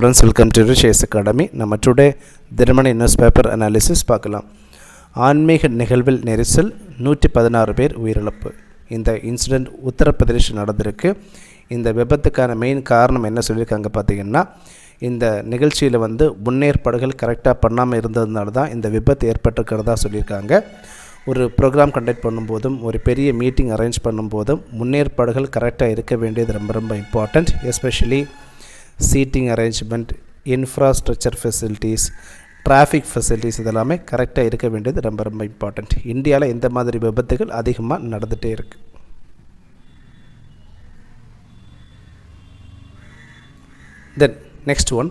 friends, welcome to Rishes Academy. நம்ம today Dinamani news paper analysis பார்க்கலாம். ஆன்மீக நிகழ்வில் நெரிசல் 116 பேர் உயிரிழப்பு. இந்த இன்சிடெண்ட் உத்தரப்பிரதேஷ் நடந்திருக்கு. இந்த விபத்துக்கான மெயின் காரணம் என்ன சொல்லியிருக்காங்க பார்த்தீங்கன்னா, இந்த நிகழ்ச்சியில் முன்னேற்பாடுகள் கரெக்டாக பண்ணாமல் இருந்ததுனால தான் இந்த விபத்து ஏற்பட்டிருக்கிறதா சொல்லியிருக்காங்க. ஒரு ப்ரோக்ராம் கண்டக்ட் பண்ணும்போதும் ஒரு பெரிய மீட்டிங் அரேஞ்ச் பண்ணும்போதும் முன்னேற்பாடுகள் கரெக்டாக இருக்க வேண்டியது ரொம்ப ரொம்ப important. Especially seating arrangement, infrastructure facilities, traffic facilities இதெல்லாமே கரெக்டாக இருக்க வேண்டியது ரொம்ப ரொம்ப இம்பார்ட்டண்ட். இந்தியாவில் இந்த மாதிரி விபத்துகள் அதிகமாக நடந்துகிட்டே இருக்குது. தென் நெக்ஸ்ட் ஒன்,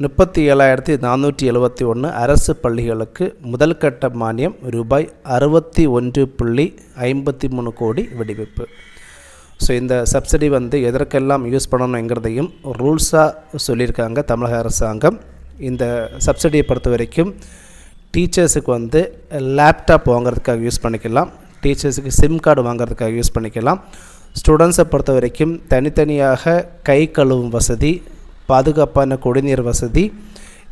37,471 அரசு பள்ளிகளுக்கு முதல் கட்ட மானியம் ரூபாய் 61.53 கோடி விடுவிப்பு. ஸோ இந்த சப்சிடி எதற்கெல்லாம் யூஸ் பண்ணணுங்கிறதையும் ரூல்ஸாக சொல்லியிருக்காங்க தமிழக அரசாங்கம். இந்த சப்சிடியை பொறுத்த வரைக்கும் டீச்சர்ஸுக்கு லேப்டாப் வாங்குறதுக்காக யூஸ் பண்ணிக்கலாம், டீச்சர்ஸுக்கு சிம் கார்டு வாங்குறதுக்காக யூஸ் பண்ணிக்கலாம். ஸ்டூடெண்ட்ஸை பொறுத்த வரைக்கும் தனித்தனியாக கை கழுவும் வசதி, பாதுகாப்பான குடிநீர் வசதி,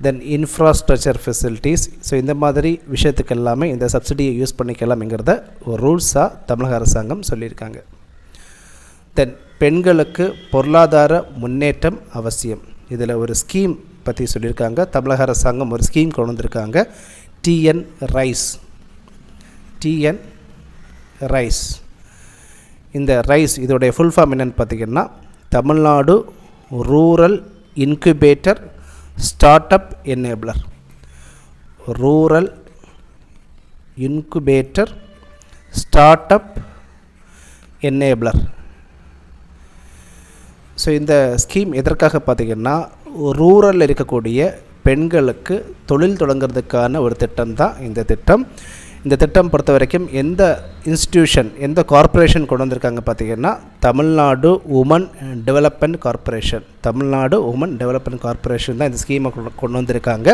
தென் இன்ஃப்ராஸ்ட்ரக்சர் ஃபெசிலிட்டிஸ், ஸோ இந்த மாதிரி விஷயத்துக்கு எல்லாமே இந்த சப்சிடியை யூஸ் பண்ணிக்கலாம்ங்கிறத ஒரு ரூல்ஸாக தமிழக அரசாங்கம் சொல்லியிருக்காங்க. தென் பெண்களுக்கு பொருளாதார முன்னேற்றம் அவசியம். இதில் ஒரு ஸ்கீம் பற்றி சொல்லியிருக்காங்க. தமிழக அரசாங்கம் ஒரு ஸ்கீம் கொண்டு வந்திருக்காங்க, டிஎன் ரைஸ். இந்த ரைஸ் இதோடைய ஃபுல் ஃபார்ம் என்னென்னு பார்த்திங்கன்னா, Tamil Nadu rural incubator start up enabler. Rural incubator start up enabler. So இந்த ஸ்கீம் எதற்காக பார்த்திங்கன்னா, ரூரலில் இருக்கக்கூடிய பெண்களுக்கு தொழில் தொடங்கிறதுக்கான ஒரு திட்டம் தான் இந்த திட்டம். இந்த திட்டம் பொறுத்த வரைக்கும் எந்த இன்ஸ்டிடியூஷன், எந்த கார்ப்பரேஷன் கொண்டு வந்திருக்காங்க பார்த்திங்கன்னா, Tamil Nadu women development corporation. Tamil Nadu women development corporation தான் இந்த ஸ்கீமை கொண்டு வந்திருக்காங்க.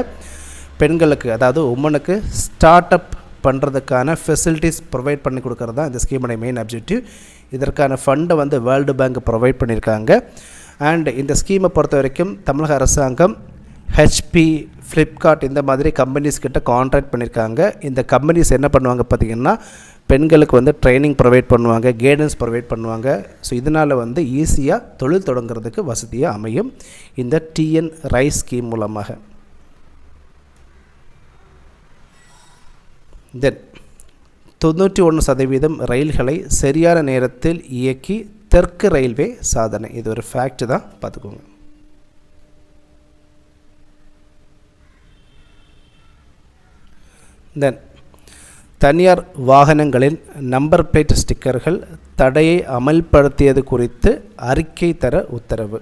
பெண்களுக்கு, அதாவது உமனுக்கு ஸ்டார்ட் அப் பண்ணுறதுக்கான ஃபெசிலிட்டிஸ் ப்ரொவைட் பண்ணி கொடுக்கறது தான் இந்த ஸ்கீமோட மெயின் அப்ஜெக்டிவ். இதற்கான ஃபண்டை வேர்ல்டு பேங்க் ப்ரொவைட் பண்ணியிருக்காங்க. அண்ட் இந்த ஸ்கீமை பொறுத்த வரைக்கும் தமிழக அரசாங்கம் ஹெச்பி, ஃப்ளிப்கார்ட் இந்த மாதிரி கம்பெனிஸ் கிட்ட கான்ட்ராக்ட் பண்ணியிருக்காங்க. இந்த கம்பெனிஸ் என்ன பண்ணுவாங்க பார்த்திங்கன்னா, பெண்களுக்கு ட்ரைனிங் ப்ரொவைட் பண்ணுவாங்க, கைடன்ஸ் ப்ரொவைட் பண்ணுவாங்க. ஸோ இதனால் ஈஸியாக தொழில் தொடங்குறதுக்கு வசதியாக அமையும் இந்த டிஎன் ரைஸ் ஸ்கீம் மூலமாக. தென் 91% ரயில்களை சரியான நேரத்தில் இயக்கி தெற்கு ரயில்வே சாதனை. இது ஒரு ஃபேக்ட் தான், பார்த்துக்கோங்க. தென் தனியார் வாகனங்களின் நம்பர் பிளேட் ஸ்டிக்கர்கள் தடையை அமல்படுத்தியது குறித்து அறிக்கை தர உத்தரவு.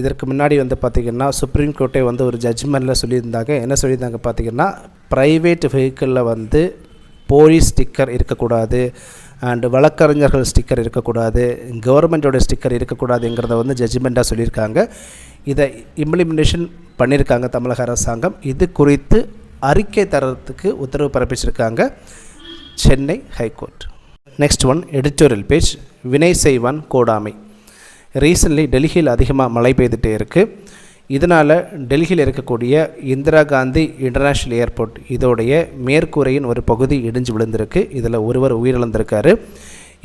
இதற்கு முன்னாடி பார்த்திங்கன்னா சுப்ரீம் கோர்ட்டே ஒரு ஜட்ஜ்மெண்ட்டில் சொல்லியிருந்தாங்க. என்ன சொல்லியிருந்தாங்க பார்த்திங்கன்னா, ப்ரைவேட் வெஹிக்கிளில் போலீஸ் ஸ்டிக்கர் இருக்கக்கூடாது, அண்டு வழக்கறிஞர்கள் ஸ்டிக்கர் இருக்கக்கூடாது, கவர்மெண்ட்டோட ஸ்டிக்கர் இருக்கக்கூடாதுங்கிறத ஜட்ஜ்மெண்ட்டாக சொல்லியிருக்காங்க. இதை இம்ப்ளிமெண்டேஷன் பண்ணியிருக்காங்க தமிழக அரசாங்கம். இது குறித்து அறிக்கை தரத்துக்கு உத்தரவு பிறப்பிச்சிருக்காங்க Chennai high court. Next one, editorial page. Vinay செய்வான் கோடாமை. ரீசன்ட்லி டெல்லியில் அதிகமாக மழை பெய்துகிட்டே இருக்குது. இதனால் டெல்லியில் இருக்கக்கூடிய இந்திரா காந்தி இன்டர்நேஷ்னல் ஏர்போர்ட் இதோடைய மேற்கூரையின் ஒரு பகுதி இடிஞ்சு விழுந்திருக்கு. இதில் ஒருவர் உயிரிழந்திருக்காரு.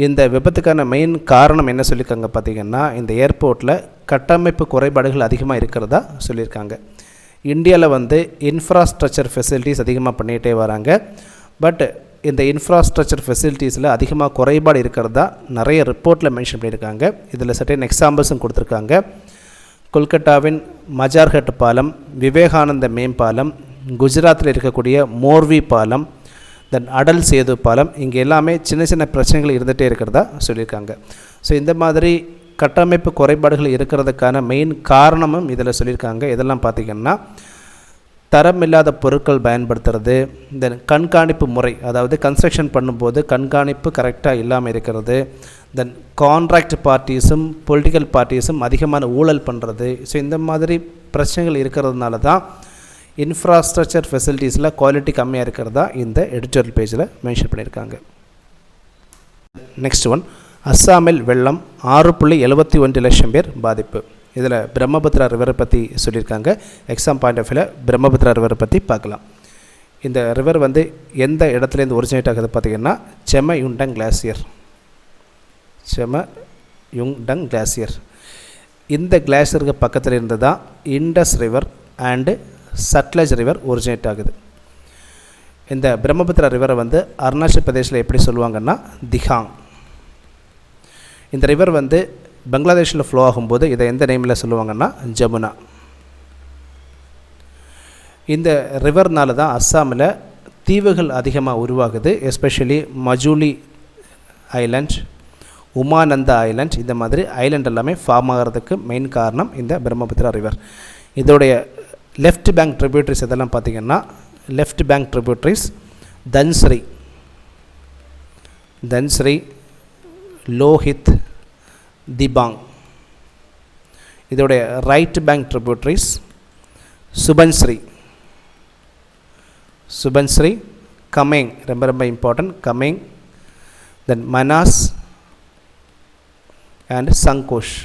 இந்த விபத்துக்கான மெயின் காரணம் என்ன சொல்லியிருக்காங்க பார்த்திங்கன்னா, இந்த ஏர்போர்ட்டில் கட்டமைப்பு குறைபாடுகள் அதிகமாக இருக்கிறதா சொல்லியிருக்காங்க. இந்தியாவில் இன்ஃப்ராஸ்ட்ரக்சர் ஃபெசிலிட்டிஸ் அதிகமாக பண்ணிகிட்டே வராங்க. பட் இந்த இன்ஃப்ராஸ்ட்ரக்சர் ஃபெசிலிட்டிஸில் அதிகமாக குறைபாடு இருக்கிறதா நிறைய ரிப்போர்ட்டில் மென்ஷன் பண்ணியிருக்காங்க. இதில் சர்டன் எக்ஸாம்பிள்ஸும் கொடுத்துருக்காங்க. கொல்கட்டாவின் மஜார்ஹட் பாலம், விவேகானந்த மேம்பாலம், குஜராத்தில் இருக்கக்கூடிய மோர்வி பாலம், தென் அடல் சேது பாலம், இங்கே எல்லாமே சின்ன சின்ன பிரச்சனைகள் இருந்துகிட்டே இருக்கிறதா சொல்லியிருக்காங்க. ஸோ இந்த மாதிரி கட்டமைப்பு குறைபாடுகள் இருக்கிறதுக்கான மெயின் காரணமும் இதில் சொல்லியிருக்காங்க. இதெல்லாம் பார்த்திங்கன்னா, தரம் இல்லாத பொருட்கள் பயன்படுத்துறது, தென் கண்காணிப்பு முறை, அதாவது கன்ஸ்ட்ரக்ஷன் பண்ணும்போது கண்காணிப்பு கரெக்டாக இல்லாமல் இருக்கிறது, தென் கான்ட்ராக்ட் பார்ட்டிஸும் பொலிட்டிக்கல் பார்ட்டிஸும் அதிகமான ஊழல் பண்ணுறது. ஸோ இந்த மாதிரி பிரச்சனைகள் இருக்கிறதுனால தான் இன்ஃப்ராஸ்ட்ரக்சர் ஃபெசிலிட்டிஸில் குவாலிட்டி கம்மியாக இருக்கிறதா இந்த எடிட்டோரியல் பேஜில் மென்ஷன் பண்ணியிருக்காங்க. நெக்ஸ்ட் ஒன், அஸ்ஸாமில் வெள்ளம் 6.71 லட்சம் பேர் பாதிப்பு. இதில் பிரம்மபுத்திரா ரிவரை பற்றி சொல்லியிருக்காங்க. எக்ஸாம் பாயிண்ட் ஆஃப் வியூவில் பிரம்மபுத்திரா ரிவரை பற்றி பார்க்கலாம். இந்த ரிவர் வந்து எந்த இடத்துலேருந்து ஒரிஜினேட் ஆகுது பார்த்திங்கன்னா செமயுண்டங் கிளாசியர். செமயுண்டங் கிளாசியர் இந்த கிளாசியருக்கு பக்கத்தில் இருந்து தான் Indus river and Sutlej river originate ஆகுது. இந்த பிரம்மபுத்திரா ரிவரை வந்து அருணாச்சல் பிரதேசில் எப்படி சொல்லுவாங்கன்னா திகாங். இந்த ரிவர் வந்து பங்களாதேஷில் ஃப்ளோ ஆகும்போது இதை எந்த நேமில் சொல்லுவாங்கன்னா ஜமுனா. இந்த ரிவர்னால தான் அஸ்ஸாமில் தீவுகள் அதிகமாக உருவாகுது. Especially Majuli island, Umananda island, இந்த மாதிரி ஐலண்ட் எல்லாமே ஃபார்ம் ஆகிறதுக்கு மெயின் காரணம் இந்த பிரம்மபுத்திரா ரிவர். இதோடைய லெஃப்ட் பேங்க் ட்ரிபியூட்டரிஸ் இதெல்லாம் பார்த்திங்கன்னா left bank tributaries Dhansiri, Lohit, Dibang. இதோடைய right bank tributaries Subansiri, Kameng, ரொம்ப important, Kameng, then Manas and Sankosh.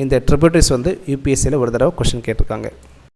இந்த ட்ரிபியூட்டரிஸ் வந்து யூபிஎஸ்சியில் ஒரு தடவை கொஸ்டின் கேட்டிருக்காங்க.